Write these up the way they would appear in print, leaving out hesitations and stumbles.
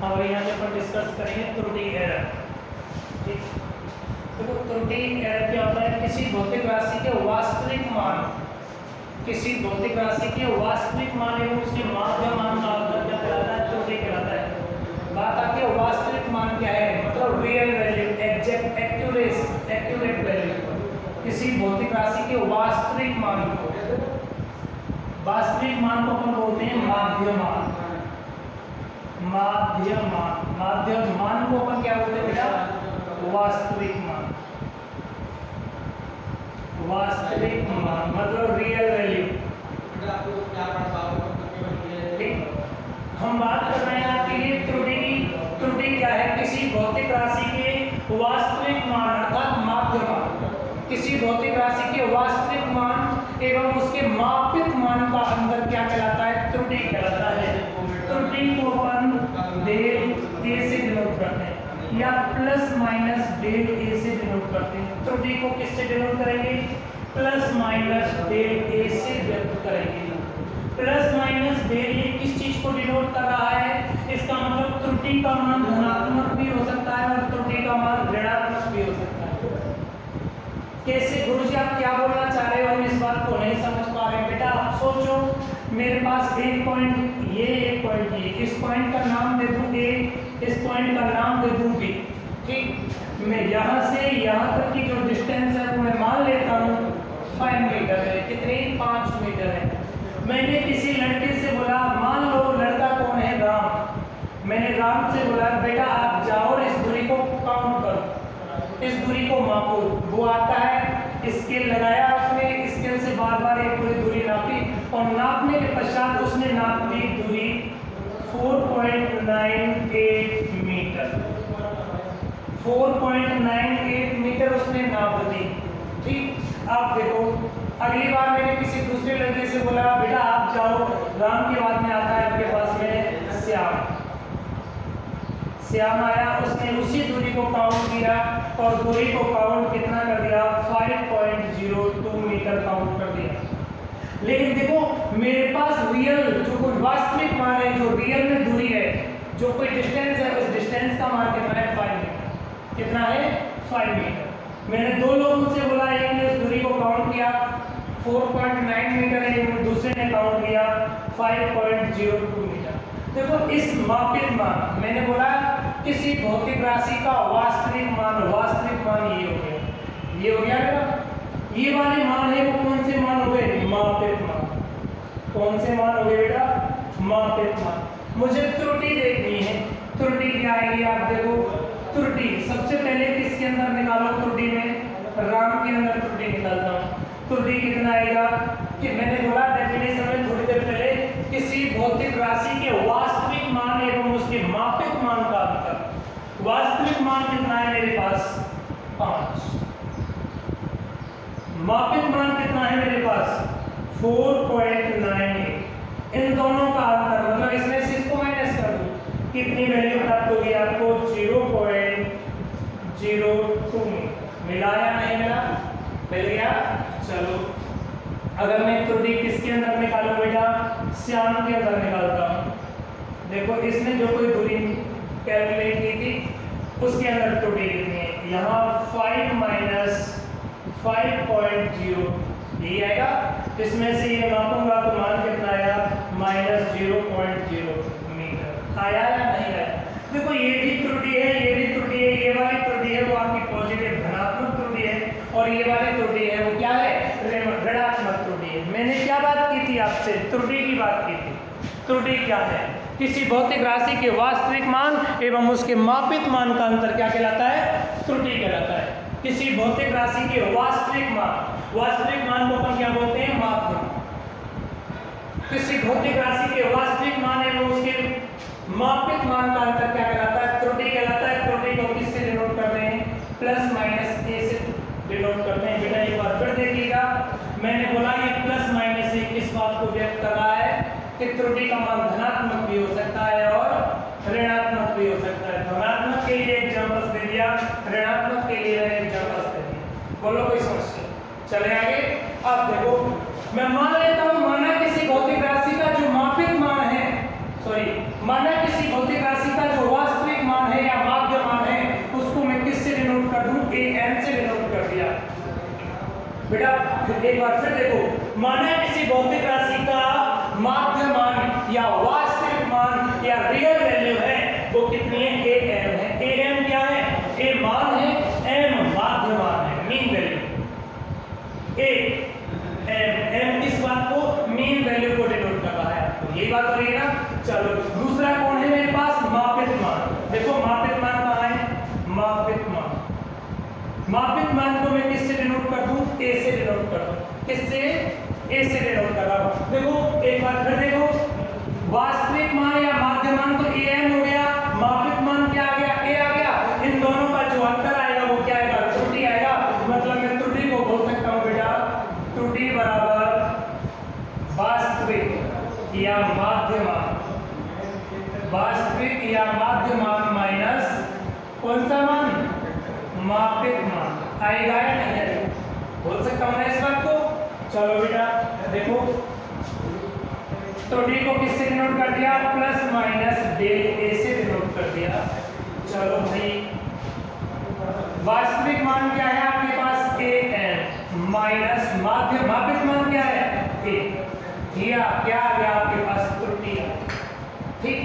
और यहाँ पे अपन डिस्कस करेंगे त्रुटि एरर। ठीक, तो त्रुटि एरर क्या होता है? किसी भौतिक राशि के वास्तविक मान, किसी भौतिक राशि के वास्तविक मान एवं उसके माध्य मान का अंतर क्या कहलाता है? त्रुटि कहलाता है। बात आती है वास्तविक मान क्या है, मतलब real value, exact, accurate value. किसी भौतिक राशि के वास्तविक मान को, वास्तविक मान को अपन बोलते हैं माध्य मान। माध्य मान, माध्य मान को अपन क्या बोलते हैं बेटा? वास्तविक मान। वास्तविक मान मतलब रियल वैल्यू। ठीक, हम बात कर रहे हैं आपके लिए त्रुटि। त्रुटि क्या है? किसी भौतिक राशि के वास्तविक मान अर्थात माध्य मान, किसी भौतिक राशि के वास्तविक मान एवं उसके मापित मान का अंतर क्या कहलाता है? त्रुटि कहलाता है। त्रुटि को अपन डेल ए से डिनोट करते हैं या प्लस माइनस डेल ए से डिनोट करते हैं। त्रुटि को किससे डिनोट करेंगे? प्लस माइनस डेल ए से व्यक्त करेंगे। प्लस माइनस डेल ए किस चीज को डिनोट कर रहा है? इसका मतलब त्रुटि का मान धनात्मक भी हो सकता है और त्रुटि का मान ऋणात्मक भी हो सकता है। कैसे गुरुजी आप क्या बोलना चाह रहे हो? हम इस बात को नहीं समझ पा रहे। बेटा आप सोचो, मेरे पास एक पॉइंट ये, एक पॉइंट ये, इस पॉइंट का नाम दे दूं ए, इस पॉइंट का नाम दे दूं बी। ठीक, मैं यहाँ से यहाँ तक की जो डिस्टेंस है वो मैं मान लेता हूँ 5 मीटर है। कितने? 5 मीटर है। मैंने किसी लड़के से बोला, मान लो लड़का कौन है? राम। मैंने राम से बोला बेटा आप जाओ और इस दूरी को काउंट करो, इस दूरी को मापो। वो आता है, स्केल लगाया उसने, स्केल से बार बार एक पूरी दूरी नापी और नापने के पश्चात उसने नाप ली दूरी 4.98 मीटर। 4.98 मीटर उसने नाप दी। ठीक, आप देखो अगली बार मैंने किसी दूसरे लड़के से बोला बेटा आप जाओ, राम के बाद में आता है आपके पास में श्याम। श्याम आया, उसने उसी दूरी को काउंट किया और दूरी को काउंट कितना कर दिया? 5.02 मीटर काउंट कर दिया। लेकिन देखो मेरे पास रियल जो कोई वास्तविक मान है, जो रियल में दूरी है, जो कोई डिस्टेंस है, उस डिस्टेंस का मान कितना है? 5 मीटर। कितना है? 5 मीटर। मैंने दो लोगों से बोला, एक ने उस दूरी को काउंट किया 4.9 मीटर है, दूसरे ने काउंट किया 5.02 मीटर। देखो इस मापित मान, मैंने बोला किसी भौतिक राशि का वास्तविक मान, वास्तविक मान ये हो गया, ये हो गया बेटा। ये वाले मान है वो कौन से मान हो गए? मापित मान। कौन से मान हो गए बेटा? मापित मान। मुझे त्रुटि देखनी है। त्रुटि क्या आएगी आप देखो। त्रुटि सबसे पहले किसके अंदर निकालो? त्रुटि में राम के अंदर त्रुटि निकालता हूँ। त्रुटि कितना आएगा? कि मैंने बोला डेफिनेशन में थोड़ी देर पहले, किसी भौतिक राशि के वास्तविक मान एवं उसके मापित मान का अंतर। वास्तविक मान कितना है मेरे पास? 5। मापित मान कितना है मेरे पास? 4.98। इन दोनों का अंतर मतलब इसमें से इसको माइनस कर दो, कितनी वैल्यू प्राप्त होगी आपको? 0.02 मिला या नहीं मिला? मिल गया। चलो अगर मैं त्रुटि किसके अंदर निकालूं बेटा? श्याम के अंदर निकालता हूं। देखो इसने जो कोई दूरी कैलकुलेट की थी उसके अंदर त्रुटि कितनी है? यहाँ 5 माइनस 5.0 ये आएगा। इसमें से ये मापूंगा तो मान कितना आया? -0.0 मीटर। आया या नहीं आया? देखो ये भी त्रुटि है, ये भी त्रुटि है। ये वाली त्रुटि है वो आपकी पॉजिटिव धनात्मक त्रुटि है और ये वाली त्रुटि है वो क्या है? ऋणात्मक त्रुटि है। मैंने क्या बात की थी आपसे? त्रुटि की बात की थी। त्रुटि क्या है? किसी भौतिक राशि के वास्तविक मान एवं उसके मापित मान का अंतर क्या कहलाता है? त्रुटि कहलाता है। किसी भौतिक राशि के वास्तविक मान को अपन क्या बोलते हैं? माध्य मान। किसी भौतिक राशि के वास्तविक मान एवं उसके मापित मान का अंतर क्या कहलाता है? त्रुटि कहलाता है। त्रुटि को किससे डिनोट करते हैं? प्लस माइनस ए से डिनोट करते हैं। बेटा एक बार फिर देखिएगा, मैंने बोला ये प्लस माइनस ए किस बात को व्यक्त कर रहा है? कि त्रुटि का मान धनात्मक भी हो सकता है और ऋणात्मक भी हो सकता है। धनात्मक के लिए एग्जांपल्स दे दिया, ऋणात्मक के लिए एग्जांपल्स दे दिया। बोलो कोई समस्या? चले आगे। अब देखो मैं मान लेता हूं, माना किसी भौतिक राशि का जो मापित मान है, माना किसी भौतिक राशि का जो बेटा एक बार फिर देखो, माना किसी भौतिक राशि का माध्य मान या वास्तविक मान या रियल वैल्यू है, वो कितनी है? ए एम है। ए एम क्या है? ए मान है, एम माध्य मान है, mean value. A M, M किस बात को? मीन वैल्यू को डिनोट कर रहा है। तो यही बात हो रही है ना। चलो दूसरा कौन है मेरे पास? मापित मान। देखो मापित मान कहाँ है? मापित मान। मापित मान को मैं किससे डिनोट कर दूं? ए से डिनोट कर दूं। किससे? ए से डिनोट कर रहा हूं। देखो एक बार फिर देखो, वास्तविक मान या माध्य मान तो ए एम हो गया, मापित मान क्या आ गया? ए आ गया। इन दोनों का जो अंतर आएगा वो क्या आएगा? त्रुटि आएगा। मतलब मैं त्रुटि को बोल सकता हूं बेटा, त्रुटि बराबर वास्तविक या माध्य मान, वास्तविक या माध्य मान माइनस कौन सा मान? मापित मान। आएगा या नहीं आएगा? बोल सकता हूं ना इस बात को। चलो बेटा देखो, त्रुटि को किससे डिनोट कर दिया? प्लस माइनस डेल ए से डिनोट कर दिया। चलो भाई, वास्तविक मान क्या है आपके पास? ए एम माइनस माध्य, मापित मान क्या है? ए। क्या आ गया आपके पास? त्रुटि। ठीक,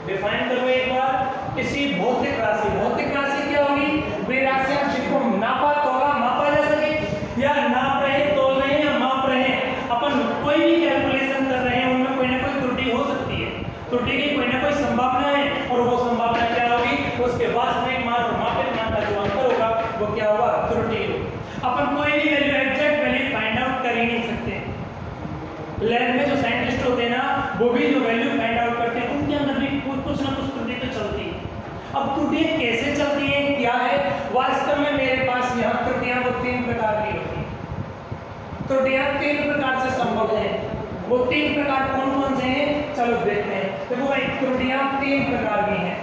डिफाइन करो एक बार। किसी भौतिक राशि, भौतिक राशि क्या होगी? वे राशियां जिनको नापा तोला मापा जा सके, या नाप रहे, तोल रहे हैं या माप रहे हैं, अपन कोई भी कैलकुलेशन कर रहे हैं, उनमें कोई ना कोई त्रुटि हो सकती है। त्रुटि की कोई ना कोई संभावना है, और वो संभावना क्या होगी? उसके वास्तविक मान और मापित मान का जो अंतर होगा वो क्या होगा? त्रुटि होगा। अपन कोई भी value, exact value find out कर ही नहीं सकते। लैब में जो साइंटिस्ट होते हैं ना, वो भी जो वैल्यू फाइंड आउट करते हैं, उनके अंदर भी कुछ ना कुछ त्रुटि तो चलती है। अब त्रुटि कैसे चलती है, क्या है? वास्तव में मेरे पास यहाँ त्रुटियां वो 3 प्रकार की होती हैं। त्रुटियां 3 प्रकार से संभव है। वो 3 प्रकार कौन कौन से हैं? चलो देखते हैं। देखो भाई, त्रुटियां 3 प्रकार की हैं।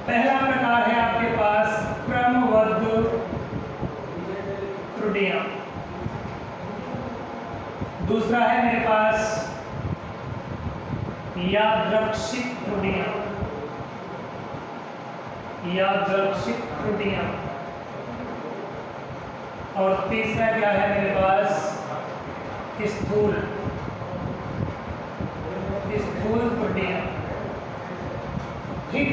पहला प्रकार है आपके पास क्रमबद्ध त्रुटियां। दूसरा है मेरे पास यादृच्छिक त्रुटियां, यादृच्छिक त्रुटियां। और तीसरा क्या है मेरे पास? स्थूल त्रुटियां। ठीक,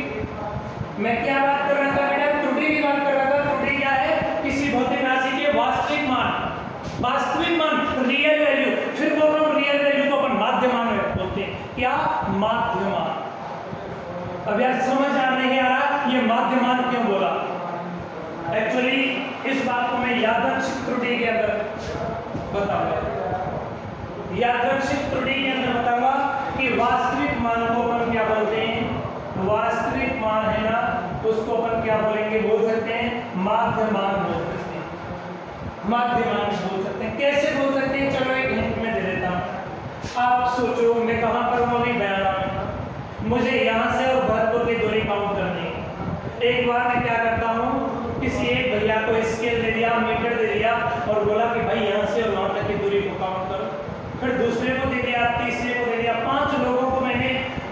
मैं क्या बात कर रहा था बेटा? त्रुटि की बात कर रहा था। त्रुटि क्या है? किसी भौतिक राशि के वास्तविक मान, वास्तविक मान रियल वैल्यू, फिर बोल रहा हूं रियल वैल्यू को अपन माध्य मान बोलते हैं। क्या? माध्य मान। अब यार समझ आ नहीं आ रहा ये माध्य मान क्यों बोला? एक्चुअली इस बात को मैं यादृच्छिक त्रुटि के अंदर बताऊंगा। यादृच्छिक त्रुटि के अंदर बताऊंगा कि वास्तविक मान को अपन क्या बोलते हैं? वास्तविक मान है ना, उसको अपन क्या बोलेंगे? बोल सकते हैं माध्य मान बोल सकते हैं, माध्य मान बोल सकते हैं। कैसे बोल सकते हैं? चलो एक हिंट में दे देता हूं। आप सोचो मैं कहां पर हूं? अभी बयान। मुझे यहां से और भरतपुर की दूरी काउंट करनी है। एक बार मैं क्या करता हूं, किसी एक भैया को स्केल दे दिया, मीटर दे दिया, और बोला कि भाई यहां से और वहां तक की दूरी को काउंट करो। फिर दूसरे को दे दिया, तीसरे को दे दिया, 5 लोगों को मैंने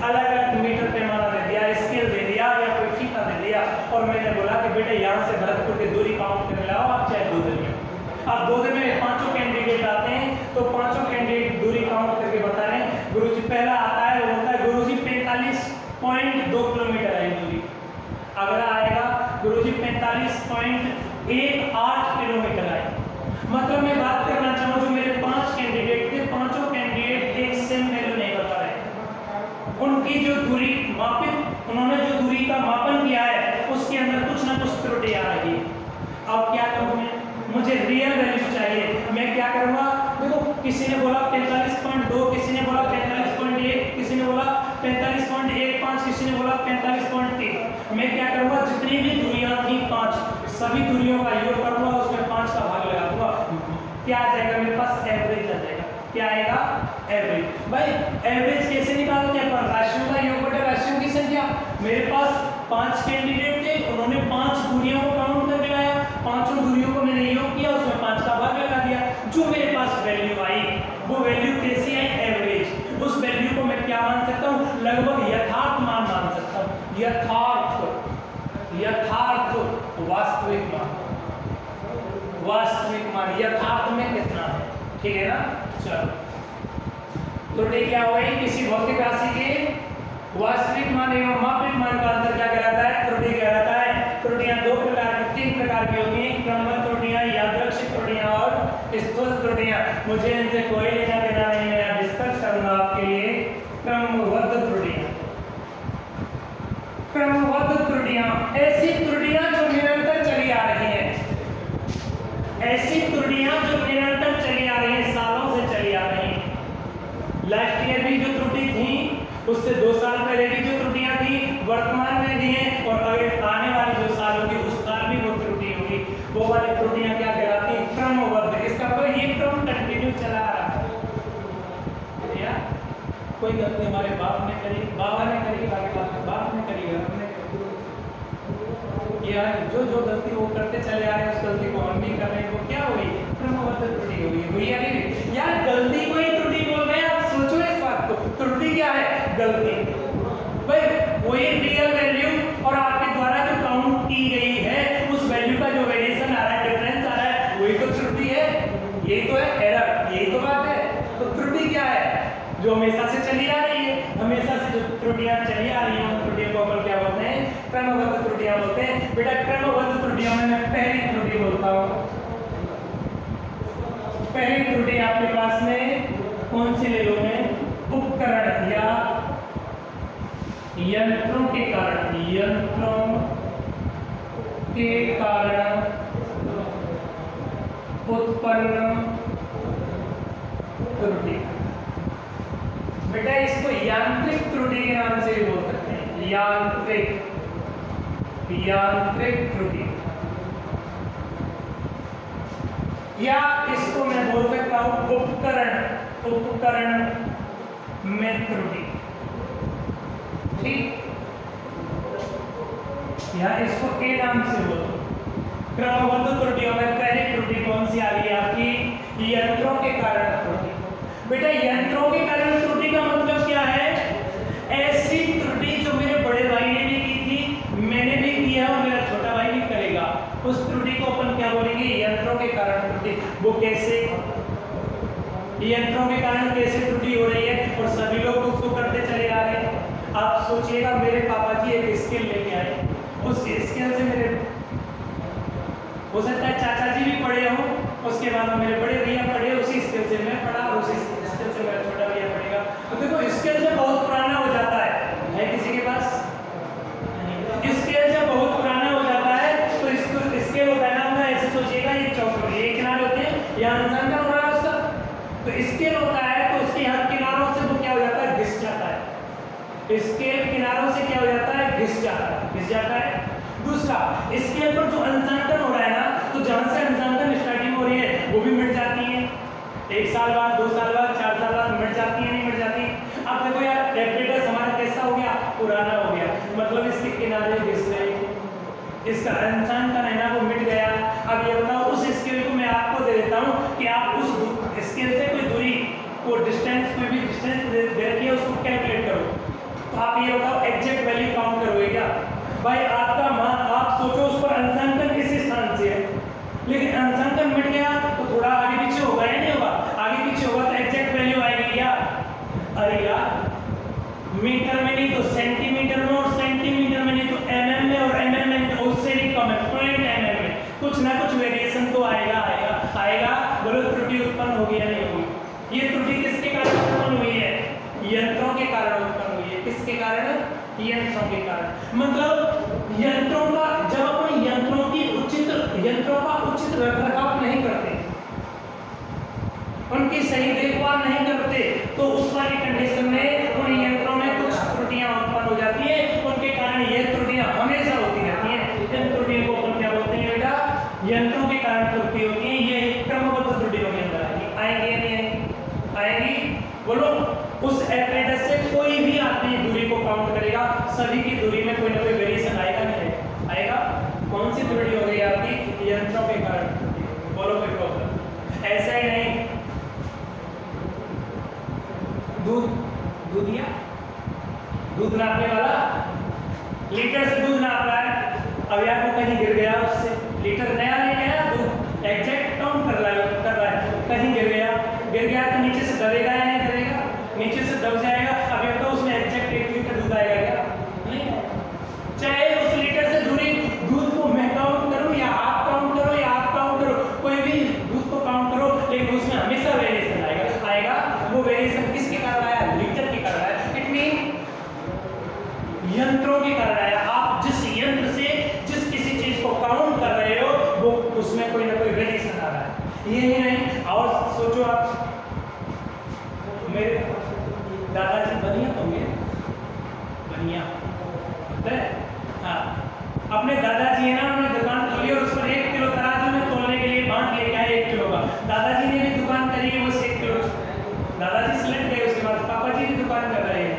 अलग अलग मीटर पैमाना दे दिया, स्केल दे दिया या कोई फीता दे दिया, और मैंने बोला कि बेटे यहाँ से भरतपुर की दूरी काउंट कर लाओ, आप चाहे 2 दिन में। अब 2 दिन में 5 कैंडिडेट आते हैं, तो 5 कैंडिडेट दूरी काउंट करके बता रहे हैं। गुरुजी पहला आता है, वो होता है गुरुजी 45.2 किलोमीटर है दूरी। अगला आएगा गुरुजी 45.18 किलोमीटर आए। मतलब मैं बात करना चाहूँ, जो मेरे 5 कैंडिडेट थे, 5 कैंडिडेट एक सेम वैल्यू नहीं बता रहे। उनकी जो दूरी मापित, उन्होंने जो दूरी का मापन किया है उसके अंदर कुछ ना कुछ त्रुटि आ रही है। अब क्या करूँ मैं? मुझे रियल वैल्यू चाहिए। मैं क्या करूँगा? देखो किसी ने बोला 45.2, किसी ने बोला 45.1, किसी ने बोला 45.15, किसी ने बोला 45.3। मैं क्या करूँगा? जितनी भी दूरियां थी 5, सभी दूरियों का योग करूँगा, उसमें 5 का भाग लगा दूंगा। क्या आ जाएगा मेरे पास? एवरेज आ जाएगा। क्या आएगा? एवरेज। भाई एवरेज कैसे निकालते हैं? राशियों का योग बटे राशियों की संख्या। मेरे पास 5 कैंडिडेट थे, उन्होंने 5 दूरियों को काउंट करके लाया, 5 दूरियों को मैंने योग किया, उसमें 5 का भाग लगा दिया। जो मेरे पास वैल्यू आई, वो वैल्यू कैसी आई? एवरेज। उस वैल्यू को मैं क्या मान सकता हूँ? लगभग यथार्थ मान सकता हूँ। यथार्थ यथार्थ वास्तविक मान, वास्तविक मान यथार्थ में कितना है, ठीक है ना। चलो त्रुटि क्या हो गई, किसी भौतिक राशि के वास्तविक मान एवं मापित मान का अंतर क्या कहलाता है, त्रुटि कहलाता है। त्रुटियां दो प्रकार की, तीन प्रकार की होती हैं, क्रमबद्ध त्रुटियां, यादृच्छिक त्रुटियां और स्थूल त्रुटियां। मुझे इनसे कोई लेना देना नहीं है, डिस्कस करूंगा आपके लिए क्रमबद्ध त्रुटियां। क्रमबद्ध त्रुटियां ऐसी त्रुटियां जो निरंतर चली आ रही हैं, ऐसी त्रुटियां जो निरंतर चली आ रही हैं, सालों से चली आ रही हैं। लास्ट ईयर भी जो त्रुटि थी, उससे 2 साल पहले भी जो त्रुटियां थी, वर्तमान में भी हैं, और अगर आने वाले जो साल होगी उस साल भी वो त्रुटि होगी। वो वाली त्रुटियां क्या कहलाती हैं, क्रमबद्ध। इसका मतलब ये क्रम कंटिन्यू चला आ रहा है। कोई गलती हमारे बाप ने करी, बाबा ने करी, बाप ने करी, हमने किया, जो जो गलती वो करते चले आ रहे हैं, उस गलती को हम भी कर रहे हैं, वो क्या हुई, क्रमबद्ध त्रुटि हुई। हुई या नहीं यार, गलती को ही त्रुटि बोल रहे हैं। आप सोचो इस बात को, त्रुटि क्या है, गलती। भाई वही रियल वैल्यू और आपके द्वारा जो काउंट की गई है उस वैल्यू का जो वेरिएशन आ रहा है, डिफरेंस आ रहा है, वही तो त्रुटि है। यही तो है एरर, यही तो बात है। तो त्रुटि क्या है, जो हमेशा से चली आ रही है, हमेशा से जो त्रुटियां चली आ रही हैं, उन त्रुटियों को अपन क्या बोलते हैं, क्रमबद्ध त्रुटियां बोलते हैं। बेटा क्रमबद्ध त्रुटियों में मैं पहली त्रुटि बोलता हूँ। पहली त्रुटि आपके पास में कौन सी ले लो मैं, उपकरण या यंत्रों के कारण, यंत्रों के कारण उत्पन्न त्रुटि। बेटा इसको यांत्रिक त्रुटि के नाम से भी बोल सकते हैं, यांत्रिक त्रुटि, या इसको मैं बोल सकता हूं उपकरण में त्रुटि, ठीक, या इसको के नाम से बोलो। क्रमबद्ध त्रुटियों में पहली त्रुटि कौन सी आ गई आपकी, यंत्रों के कारण त्रुटि। बेटा यंत्रों के कारण त्रुटि का मतलब क्या है, ऐसी त्रुटि जो मेरे बड़े भाई ने भी की थी, मैंने भी किया और मेरा छोटा भाई भी करेगा, उस त्रुटि को अपन क्या बोलेंगे, यंत्रों के कारण त्रुटि। वो कैसे, यंत्रों के कारण कैसे त्रुटि हो रही है, और सभी लोग उसको करते चले आ रहे हैं। आप सोचिएगा, मेरे पापा जी एक स्केल लेके आए, उस स्केल से मेरे हो सकता है चाचा जी भी पढ़े हों, उसके बाद मेरे बड़े भैया पढ़े, उसी स्केल से मैं पढ़ा, उसी स्केल से मेरा छोटा भैया पढ़ेगा। तो देखो स्केल जब बहुत पुराना हो जाता है किसी के पास, स्केल जब बहुत पुराना हो जाता है तो इसको स्केल होता है ना, मैं ऐसे सोचिएगा, ये चौकोर, ये किनारे होते हैं, यहाँ अंशांकन हो रहा है उसका, तो स्केल होता है, तो उसके यहाँ किनारों से वो क्या हो जाता है, घिस जाता है। स्केल किनारों से क्या हो जाता है, घिस जाता है। दूसरा, स्केल पर जो अंशांकन हो रहा है ना, तो जहां से अंशांकन स्टार्टिंग हो रही है वो भी मिट जाती है, 1 साल बाद, 2 साल बाद, 4 साल बाद मिट जाती है, नहीं मिट जाती। अब देखो यार, एप्रेटस हमारा कैसा हो गया, पुराना हो गया, मतलब इसके किनारे घिस रहे, इसका अंशांकन है ना वो मिट गया। अब ये बताओ, उस स्केल को मैं आपको दे देता हूँ कि आप उस स्केल से कोई दूरी को डिस्टेंस, कोई भी डिस्टेंस दे रखिए, उसको कैलकुलेट करो, तो आप ये बताओ एग्जैक्ट वैल्यू काउंट करोगे क्या। भाई आपका मान, आप सोचो उस पर अंशांकन किस स्थान से है, लेकिन अंशांकन मिट गया तो थोड़ा आगे पीछे होगा या नहीं होगा, आगे पीछे होगा तो एग्जैक्ट वैल्यू आएगी क्या, अरे यार मीटर में नहीं तो सेंटीमीटर में, और सेंटीमीटर में नहीं तो एमएम में, और एमएम में तो उससे भी कम है, 0.mm में कुछ ना कुछ वेरिएशन तो आएगा। बोलो त्रुटि उत्पन्न होगी या नहीं होगी। ये त्रुटि किसके कारण उत्पन्न हुई है, यंत्रों के कारण उत्पन्न हुई है। किसके कारण, यंत्रों के कारण। मतलब यंत्रों का, जब अपन यंत्रों का उचित रखरखाव नहीं करते, उनकी सही देखभाल नहीं करते, तो उस वाली कंडीशन में उन यंत्रों में कुछ त्रुटियां उत्पन्न हो जाती है, उनके कारण ये त्रुटियां हमेशा होती रहती हैं। इन त्रुटियों को अपन क्या बोलते हैं बेटा, यंत्रों के कारण त्रुटि होती है। ये क्रमबद्ध त्रुटियों के अंदर आएंगी या नहीं आएंगी, बोलो। उस एपरेटस से कोई भी आदमी दूरी को काउंट करेगा, सभी की दूरी में कोई ना कोई वेरिएशन आएगा, नहीं आएगा। कौन सी त्रुटि हो गई आपकी, यंत्रों के कारण, बोलो कोई प्रॉब्लम। ऐसा ही नहीं, दूध नापने वाला लीटर से दूध नाप रहा है, अब यार वो कहीं गिर गया, उससे लीटर नया लेके आया, दूध एग्जैक्ट काउंट कर रहा है, कहीं गिर गया तो नीचे से दबेगा या नहीं दबेगा, नीचे से दब जाएगा। अब ये तो उसमें एग्जैक्ट 1 लीटर दूध आएगा क्या? नहीं आएगा। चाहे उस लीटर से जुड़ी दूध को मैं काउंट करूं या आप काउंट करो या आप काउंट करो, कोई भी दूध को काउंट करो, लेकिन उसमें हमेशा वेरिएशन आएगा। वो वेरिएशन किसके कारण आया? लीटर के कारण आया। इट मीन यंत्रों के कारण आया। आप जिस यंत्र से जिस किसी चीज को काउंट कर रहे हो वो उसमें कोई ना कोई वेरिएशन आ रहा है। ये ही नहीं, और सोचो आप, मेरे दादाजी बनिया होंगे, बनिया हाँ, अपने दादाजी है ना, उन्होंने दुकान खोली और उस पर 1 किलो तराजू में तोलने के लिए बांट लेके आए 1 किलो का। दादाजी ने भी दुकान करी है, वो 1 किलो, दादाजी सिलेक्ट गए, उसके बाद पापा जी भी दुकान कर रहे हैं।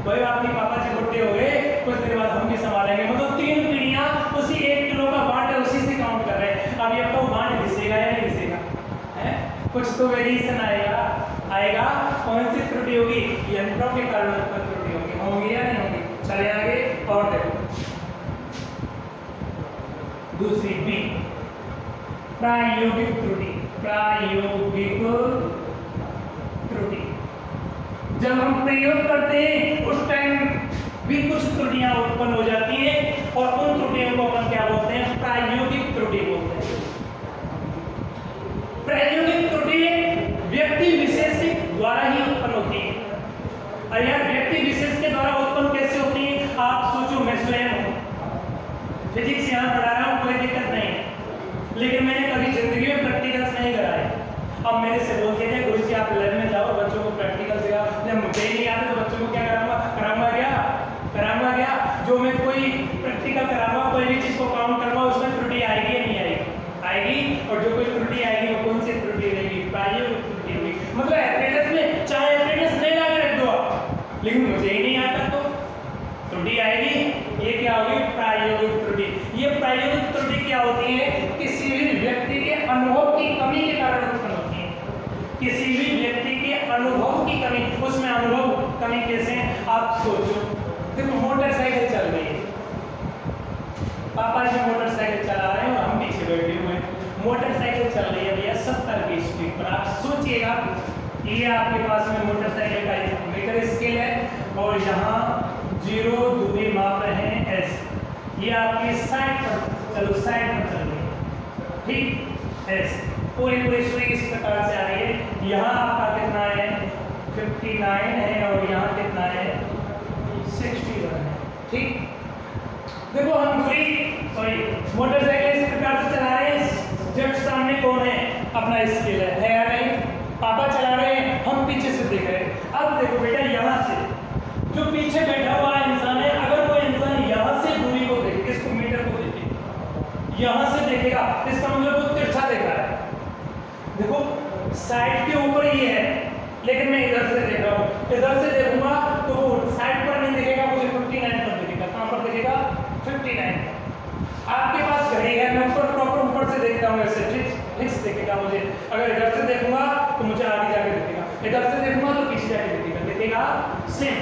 कोई बात नहीं, पापा जी बुढ़े हो गए, कुछ दिन बाद हम भी संभालेंगे। मतलब 3 पीढ़ियां उसी 1 किलो का बांट है, उसी से काउंट कर रहे हैं। अब ये तो बांट घिसेगा या नहीं घिसेगा? है कुछ तो वेरिएशन आएगा। कौन सी त्रुटि होगी? यंत्रों के कारण त्रुटि होगी या नहीं होगी? चले आगे और देखो दूसरी बी, प्रायोगिक त्रुटि। प्रायोगिक त्रुटि, जब हम प्रयोग करते हैं उस टाइम भी कुछ त्रुटियां उत्पन्न हो जाती हैं और उन त्रुटियों को अपन क्या बोलते हैं? प्रायोगिक त्रुटि बोलते हैं। प्रायोगिक त्रुटि व्यक्ति विशेष द्वारा ही उत्पन्न होती है। और यार व्यक्ति विशेष के द्वारा उत्पन्न कैसे होती है? आप सोचो, मैं स्वयं हूँ, फिजिक्स यहाँ पढ़ा रहा हूँ, कोई दिक्कत नहीं है, लेकिन मैंने कभी जिंदगी में प्रैक्टिकल्स नहीं कराए। अब मेरे से बोलते हैं गुरु जी आप लैब में जाओ, बच्चों को प्रैक्टिकल सिखाओ। जब मुझे ही नहीं आता तो बच्चों को क्या कराऊंगा क्या? जो मैं कोई प्रैक्टिकल कराऊंगा, कोई भी चीज को काउंट करूंगा, उसमें त्रुटि आएगी या नहीं आएगी? और जो कोई त्रुटि आएगी वो कौन सी त्रुटि रहेगी? प्रायोगिक त्रुटि होगी। मतलब एप्रेंटिस में चाहे एप्रेंटिस नहीं लगा रख दो आप, लेकिन मुझे ही नहीं आता तो त्रुटि आएगी। ये क्या होगी? प्रायोगिक त्रुटि। ये प्रायोगिक त्रुटि क्या होती है? किसी भी व्यक्ति के अनुभव की कमी के कारण उत्पन्न होती है। किसी भी व्यक्ति के अनुभव की कमी, उसमें अनुभव कमी कैसे? आप सोचो, देखो मोटरसाइकिल चल रही है, पापा जी मोटरसाइकिल चला रहे हैं और हम पीछे बैठे हुए हैं। मोटरसाइकिल चल रही है भैया 70 की स्पीड पर। आप सोचिएगा, ये आपके पास में मोटरसाइकिल का मीटर स्केल है और यहाँ 0 दूरी माप रहे हैं S। ये आपकी साइड पर, चलो साइड पर चल रही है, ठीक, S पूरी सुई इस प्रकार से आ रही है। यहाँ आपका कितना है? 59 है और यहाँ कितना है? 61 है, ठीक। देखो हम मोटरसाइकिल इस प्रकार से चला रहे हैं, जस्ट सामने कौन है? अपना स्केल है या नहीं? पापा चला रहे हैं, हम पीछे से देख रहे हैं। अब देखो बेटा, यहाँ से जो पीछे बैठा हुआ इंसान है, अगर कोई इंसान यहाँ से दूरी को देखे, इसको मीटर को देखे, यहाँ से देखेगा, इसका मतलब वो तिरछा देख रहा है। देखो साइड के ऊपर ये है, लेकिन मैं इधर से देख रहा हूँ, इधर से देखूंगा तो वो साइड पर नहीं दिखेगा, मुझे 59 पर दिखेगा। कहाँ पर दिखेगा? 59। आपके पास घड़ी है, मैं ऊपर प्रॉपर ऊपर से देखता हूँ, ऐसे फिक्स दिखेगा मुझे। अगर इधर से देखूंगा तो मुझे आगे जाके दिखेगा, इधर से देखूंगा तो पीछे जाके दिखेगा सेम।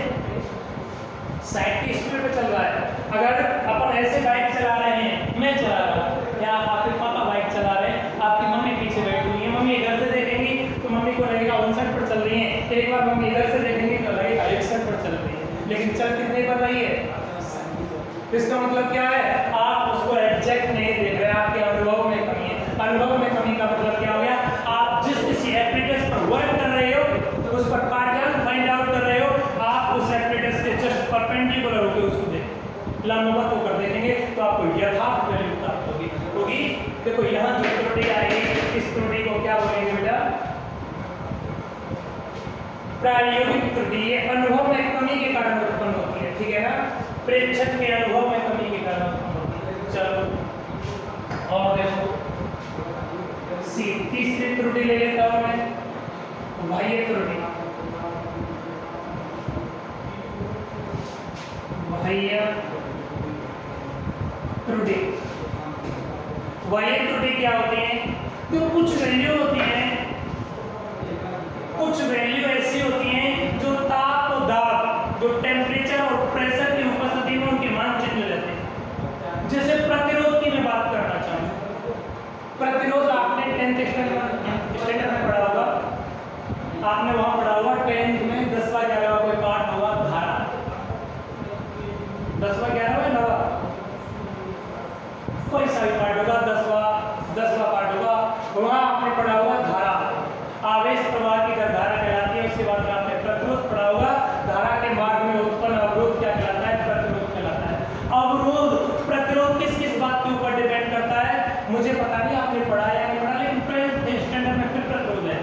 साइड की स्पीड पे चल रहा है। अगर अपन ऐसे बाइक चला रहे हैं, मैं चला रहा हूँ या आपके पापा बाइक चला रहे हैं, आपकी मम्मी पीछे बैठी हुई है, मम्मी इधर से देखेंगी तो मम्मी को लगेगा 59 पर चल रही है, एक बार मम्मी इधर से देखेंगी तो लगेगा 61 पर चल रही है, लेकिन चल कितने पर रही है? इसका मतलब क्या है? आप उसको एग्जैक्ट नहीं देख रहे, आपके अनुभव में कमी है। अनुभव में कमी का मतलब क्या हो गया? आप जिस किसी एप्रेंटिस पर वर्क कर रहे हो तो उस पर पैटर्न फाइंड आउट कर रहे हो, आप उस एप्रेंटिस के जस्ट परपेंडिकुलर होकर उसको देखें, लंबवत होकर देखेंगे तो आपको यथार्थ वैल्यू प्राप्त होगी। देखो यहाँ जो त्रुटि आएगी, इस त्रुटि को क्या बोलेंगे बेटा? प्रायोगिक त्रुटि। ये अनुभव में कमी के कारण उत्पन्न होती है, ठीक है ना? प्रेक्षक के अनुभव में कमी के कारण उत्पन्न होती है। चलो और देखो सी, तीसरी त्रुटि ले लेता हूं मैं, बाह्य त्रुटि। बाह्य त्रुटि, बाह्य त्रुटि क्या होती है? तो कुछ वैल्यू होती है, कुछ वैल्यू ऐसी होती हैं जो ताप और दाब, जो टेम्परेचर और प्रेशर की उपस्थिति में उनके मान चेंज हो जाते हैं। जैसे आपने वहां पढ़ा हुआ 10th में 10वां 11वां कोई पार्ट होगा धारा, 10वां 11वां 9वां कोई सा भी पार्ट होगा, 10वां पार्ट होगा, वहां आपने पढ़ा हुआ धारा, आवेश प्रवाह की धारा कहलाती है। उसके बाद में आपने प्रतिरोध पढ़ा होगा, धारा के मार्ग में उत्पन्न अवरोध क्या कहलाता है, प्रतिरोध कहलाता है। अवरोध प्रतिरोध किस किस बात के ऊपर डिपेंड करता है मुझे पता नहीं, आपने पढ़ा या नहीं पढ़ा, लेकिन स्टैंडर्ड में फिर प्रतिरोध है,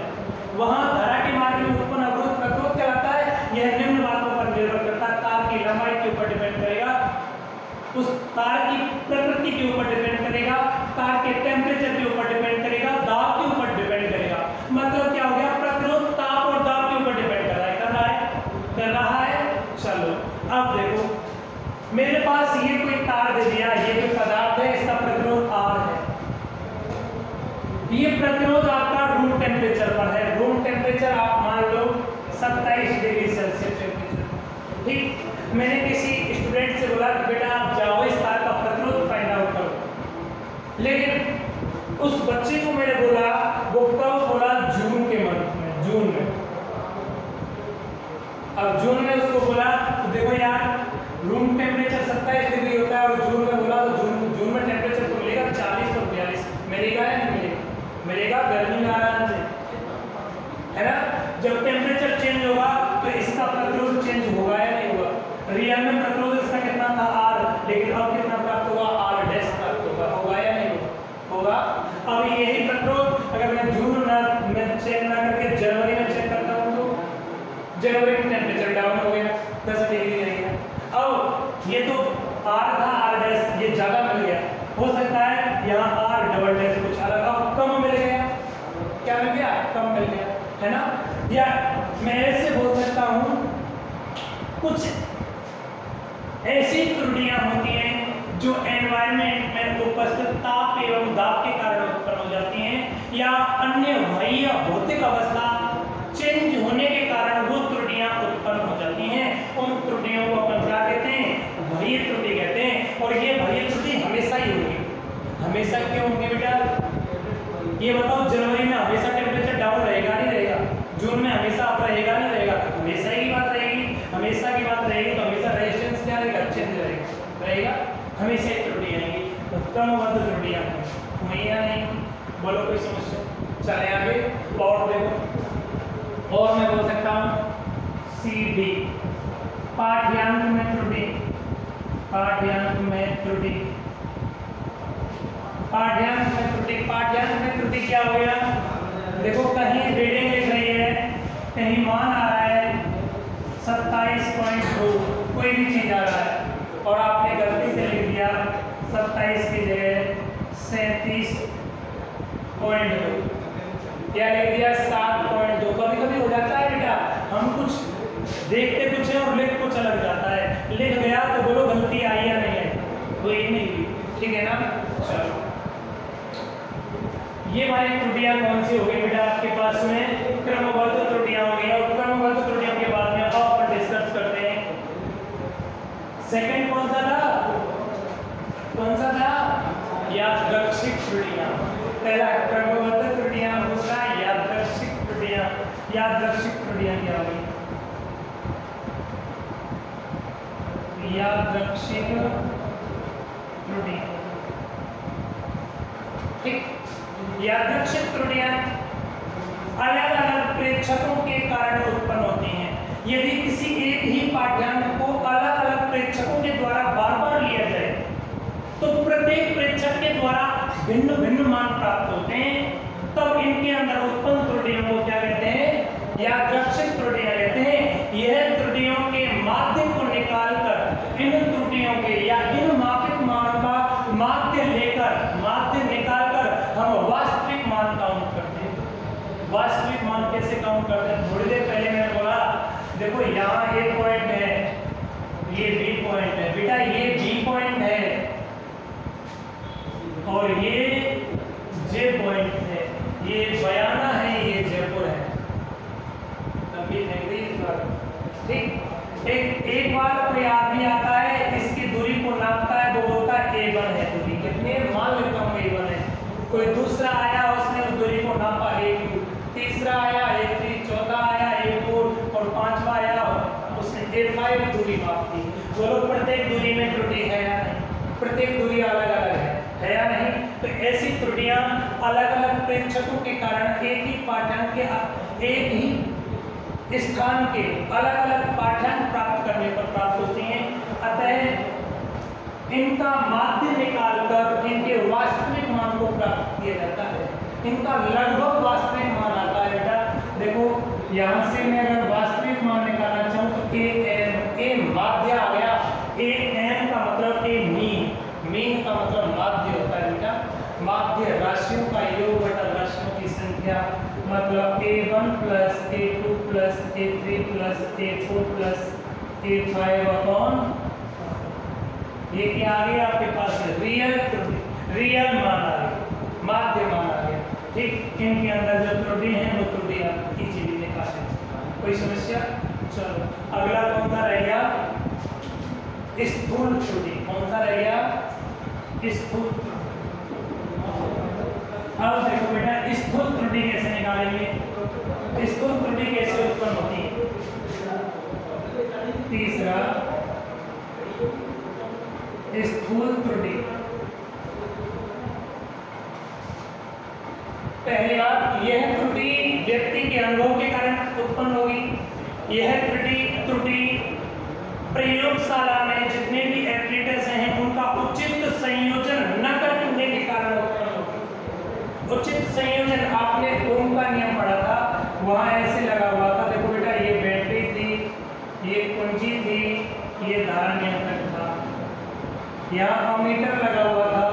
वहां धारा के मार्ग में उत्पन्न अवरोध प्रतिरोध कहलाता है। यह निम्न बातों पर निर्भर करता है, तार की लंबाई के ऊपर डिपेंड करेगा, उस तार की प्रकृति के ऊपर डिपेंड करेगा, तार के टेम्परेचर के ऊपर डिपेंड करेगा, दाब के ऊपर डिपेंड करेगा। मतलब क्या हो गया, प्रतिरोध ताप और दाब के ऊपर डिपेंड कर रहा है, कर रहा है। चलो अब देखो, मेरे पास ये कोई तार दे दिया, ये जो पदार्थ है इसका प्रतिरोध R है, ये प्रतिरोध आपका रूम टेम्परेचर पर है, रूम टेम्परेचर आप मान लो 27 डिग्री सेल्सियस टेम्परेचर, ठीक। मैंने किसी स्टूडेंट से बोला कि बेटा आप जाओ इस तार का प्रतिरोध फाइंड आउट करो, लेकिन उस बच्चे को मैंने बोला, वो कब बोला, जून के मंथ में, जून में। अब जून में उसको बोला तो देखो यार रूम टेम्परेचर 27 डिग्री होता है, और जून में बोला तो जून में टेम्परेचर तो मिलेगा 40 और 42, मिलेगा या नहीं मिलेगा, मिलेगा गर्मी में आराम से, है ना। जब टेम्परेचर चेंज होगा तो इसका प्रतिरोध चेंज होगा या नहीं होगा। रियल में प्रतिरोध इसका कितना था R, लेकिन अब कितना प्राप्त होगा, R डैश प्राप्त होगा, होगा या नहीं होगा। अब यही प्रतिरोध अगर मैं जून में चेक ना करके जनवरी में चेक करता हूँ तो जनवरी में टेम्परेचर डाउन हो गया, 10 डिग्री रह गया। अब ये तो R था, R डैश ये ज्यादा मिल गया, हो सकता है यहाँ R डबल डैश कुछ अलग अब कम मिल गया, क्या मिल गया, कम मिल गया, है ना। या मैं ऐसे बोल सकता हूँ, कुछ ऐसी त्रुटियां होती हैं जो एनवायरनमेंट में उपस्थित ताप एवं दाब के कारण उत्पन्न हो जाती हैं, या अन्य बाह्य भौतिक अवस्था चेंज होने के कारण वो त्रुटियां उत्पन्न हो जाती हैं। उन त्रुटियों को अपन क्या कहते हैं, बाह्य त्रुटि कहते हैं। और ये बाह्य त्रुटि हमेशा ही होगी, हमेशा क्यों होंगे बेटा, ये बताओ। जनवरी में हमेशा टेम्परेचर डाउन रहेगा नहीं रहेगा, जून में हमेशा अप रहेगा नहीं रहेगा, हमेशा की बात रहेगी, हमेशा की बात रहेगी तो हमेशा रेजिस्टेंस क्या रहेगा, चेंज रहेगा, हमेशा ही त्रुटि आएंगी। तो क्रमबद्ध त्रुटियां हुई या नहीं, बोलो कोई समस्या। चले आगे और देखो, और मैं बोल सकता हूँ CD पाठ्यांक में त्रुटि, पाठ्यांक में त्रुटि, पाठ्यांक में त्रुटि, पाठ्यांक में त्रुटि क्या हो गया, देखो कहीं रीडिंग लिख रही है, कहीं मान आ रहा है 27.2, कोई भी चीज आ रहा है और आपने गलती से लिख दिया 27 की जगह 37.2, या लिख दिया 7.2। कभी कभी हो जाता है बेटा, हम कुछ देखते कुछ है और लिख कुछ अलग जाता है, लिख गया तो बोलो गलती आई या नहीं आई, कोई नहीं हुई, ठीक है ना। चलो ये वाली त्रुटियां कौन सी हो गई बेटा आपके पास में, क्रमबद्ध त्रुटियां हो गई। और क्रमबद्ध त्रुटियों के बाद में आप डिस्कस करते हैं सेकंड कौन सा था, कौन सा था, यादृच्छिक त्रुटियां। पहला क्रमबद्ध त्रुटियां, दूसरा यादृच्छिक त्रुटियां। यादृच्छिक त्रुटियां क्या होगी, यादृच्छिक त्रुटि, ठीक। यादृच्छिक त्रुटियां अलग अलग प्रेक्षकों के कारण उत्पन्न होती हैं। यदि किसी एक ही पाठ्यांक को अलग अलग प्रेक्षकों के द्वारा बार बार लिया जाए तो प्रत्येक प्रेक्षक के द्वारा भिन्न भिन्न मान प्राप्त होते हैं, तब इनके अंदर उत्पन्न त्रुटियों को क्या कहते हैं, यादृच्छिक त्रुटियां कहते हैं। यह त्रुटियों के माध्य को निकालकर इन त्रुटियों के या इन मापित मानों का माध्य लेकर, माध्य निकालकर हम वास्तविक मान काउंट करते हैं। वास्तविक मान कैसे काउंट करते हैं, थोड़ी देर पहले मैंने बोला, देखो यहाँ A पॉइंट है, ये B पॉइंट है बेटा, ये B पॉइंट है और ये J पॉइंट है, ये बयाना है, ये जयपुर है, तभी ठीक। एक बार कोई आदमी आता है, इसकी दूरी को नापता है, वो बोलता है A1 है दूरी, कितने मान लेता हूँ A1 है। कोई दूसरा आया, उसने उस दूरी को नापा A2, तीसरा आया A3, चौथा आया वास्तविक दूरी मापती है। बोलो प्रत्येक दूरी में त्रुटि है या नहीं? प्रत्येक दूरी अलग अलग है या नहीं? तो ऐसी त्रुटियां अलग अलग प्रेक्षकों के कारण एक ही पाठ्यांक के एक ही स्थान के अलग अलग पाठ्यांक प्राप्त करने पर प्राप्त होती हैं। अतः इनका माध्य निकालकर इनके वास्तविक मान को प्राप्त किया जाता है। इनका लगभग वास्तविक मान आता है बेटा। देखो यहाँ से मैं अगर वास्तविक मान निकालना चाहूँ तो ए माध्य आ गया। ए एम का मतलब ए मीन, मीन का मतलब माध्य होता है बेटा। माध्य राशियों का योग बटा राशियों की संख्या, मतलब a1 plus a2 plus a3 plus a4 plus a5 upon ये क्या आ गया आपके पास रियल रियल मान आ गया, माध्य मान आ गया। ठीक, इनके अंदर जो त्रुटि है वो त्रुटि आप इजीली निकाल सकते। कोई समस्या? चलो अगला कौन सा रहेगा? स्थूल त्रुटि। कौन सा रहेगा? स्थूल। अब देखो बेटा स्थूल त्रुटि कैसे निकालेंगे? स्थूल त्रुटि कैसे उत्पन्न होती है? तीसरा स्थूल त्रुटि। पहली बात, यह त्रुटि व्यक्ति के अनुभव के कारण उत्पन्न होगी। यह त्रुटि प्रयोगशाला में जितने भी एपरेटस हैं उनका उचित संयोजन न करने के कारण उत्पन्न होगी। उचित संयोजन आपने ओम का नियम पढ़ा था, वहां ऐसे लगा हुआ था। देखो बेटा ये बैटरी थी, ये कुंजी थी, ये धारा नियंत्रक था, यहाँ अमीटर लगा हुआ था,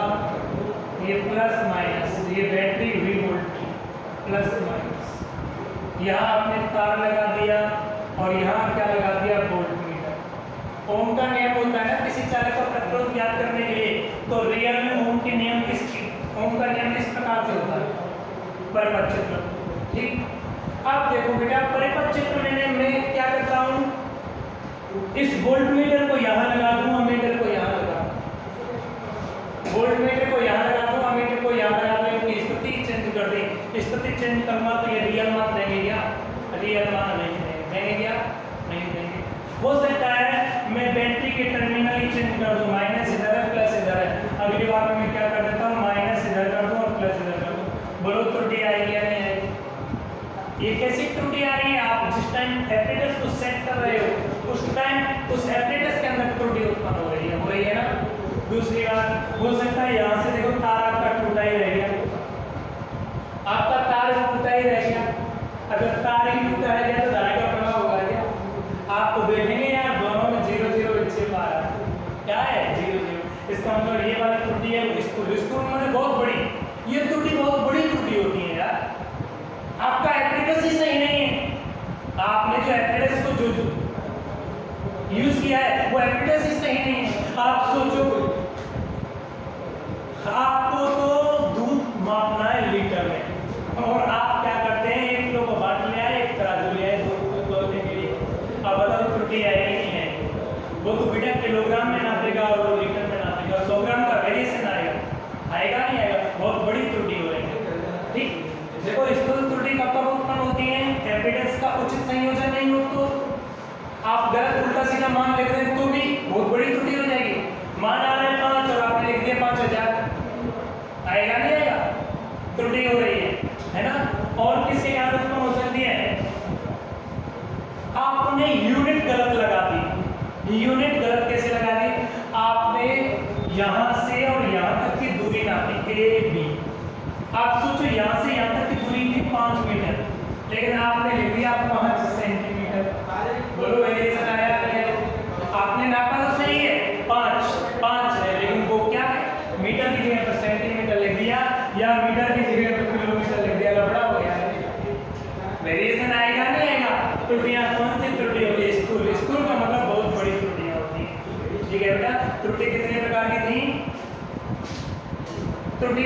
ये प्लस माइनस, ये battery V volt plus minus, यहाँ आपने तार लगा दिया और यहाँ क्या लगा दिया? Volt meter. ओम का नियम होता है ना किसी चालक का प्रतिरोध ज्ञात करने के लिए, तो रियल में ओम के नियम ओम का नियम इस प्रकार से होता है, परिपथ चित्र। ठीक, अब देखो बेटा परिपथ चित्र में मैं क्या करता हूँ? इस वोल्ट मीटर को यहाँ लगा दूँ, अमीटर को यहाँ लगा दूँ, वोल्ट मीटर को यहाँ लगा दूँ, अमीटर को यहाँ लगा दूँ, इनकी स्थिति चेंज कर दें। स्थिति चेंज करूँगा तो ये रियल मान देंगे क्या? रियल मान नहीं देंगे क्या? नहीं देंगे। हो सकता है मैं बैटरी के टर्मिनल ही चेंज कर दूँ, माइनस इधर है प्लस इधर है। अगली बार मैं क्या कर देता हूँ? माइनस इधर कर दूँ और प्लस इधर कर दूँ। बोलो त्रुटि आएगी या नहीं आएगी? ये कैसी त्रुटि आ रही है? आप जिस टाइम एपरेटस को सेट कर रहे हो उस टाइम उस एपरेटस के अंदर त्रुटि उत्पन्न हो रही है ना। दूसरी बात, हो सकता है यहाँ से देखो तार आपका टूटा ही रह गया, आपका तार टूटा ही रह गया। अगर तार ही टूटा रह गया तो धारा का प्रभाव होगा क्या? आप तो देखेंगे यार दोनों में 0 0 विक्षेप आ रहा है। क्या है? 0 0। इसका मतलब ये वाली त्रुटि है स्थूल मतलब बहुत बड़ी, ये त्रुटि बहुत बड़ी त्रुटि होती है यार। आपका एपरेटस ही सही नहीं है, आपने जो एपरेटस को जो यूज किया है वो एपरेटस ही सही नहीं है। आप सोचो आपको तो दूध मापना है लीटर में और आप क्या करते हैं? 1 किलो को बांट ले आए, एक तराजू ले आए तोलने के लिए। अब बताओ त्रुटि आएगी नहीं आएगी? वो तो बेटा किलोग्राम में नापेगा और वो लीटर में नापेगा, 100 ग्राम का वेरिएशन आएगा, आएगा नहीं आएगा? बहुत बड़ी त्रुटि हो रही है। ठीक, देखो स्थूल त्रुटि कब उत्पन्न होती है? एपरेटस का उचित संयोजन नहीं हो तो आप गलत उल्टा सीधा मान लिख रहे हैं तो भी बहुत बड़ी त्रुटि हो जाएगी। मान आ रहा है 5 और आपने लिख दिया 5000, आएगा नहीं आएगा? त्रुटि हो रही है ना। और किसके कारण उत्पन्न हो सकती है? आपने यूनिट गलत लगा दी। यूनिट गलत कैसे लगा दी? आपने यहां से और यहां तक की दूरी नापी AB। आप सोचो यहां से यहां तक की दूरी थी 5 मीटर, लेकिन आपने लिख दिया 5 सेंटीमीटर। बोलो वेरिएशन आया नहीं है? आपने नापा तो सही है 5 है, लेकिन वो क्या मीटर की जगह पर सेंटीमीटर लिख दिया या मीटर की जगह पर किलोमीटर लिख दिया, लफड़ा हो गया। वेरिएशन आएगा नहीं आएगा? त्रुटियां कौन सी त्रुटि होती है? स्थूल का मतलब बहुत बड़ी त्रुटियां होती है। ठीक है बेटा, त्रुटि कितने प्रकार की थी? त्रुटि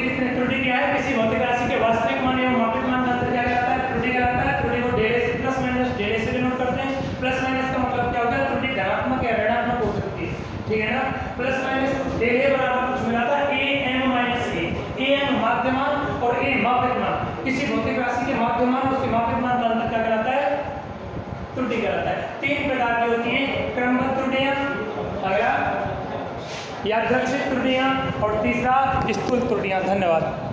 क्या है? किसी भौतिक राशि के वास्तविक मान एवं मापित मान का अंतर क्या कहलाता है? त्रुटि कहलाता है। त्रुटि को डेढ़े से प्लस माइनस डेढ़े से डिनोट करते हैं। प्लस माइनस का मतलब क्या होता है? त्रुटि धनात्मक या ऋणात्मक हो सकती है। ठीक है ना। प्लस माइनस डेढ़े बराबर कुछ मिला था am माइनस a, am माध्य मान और a मापित मान। किसी भौतिक राशि के माध्य मान और उसके मापित मान का अंतर क्या कहलाता है? त्रुटि कहलाता है। 3 प्रकार की होती है, क्रमबद्ध यादृच्छिक त्रुटियाँ और तीसरा स्थूल त्रुटियाँ। धन्यवाद।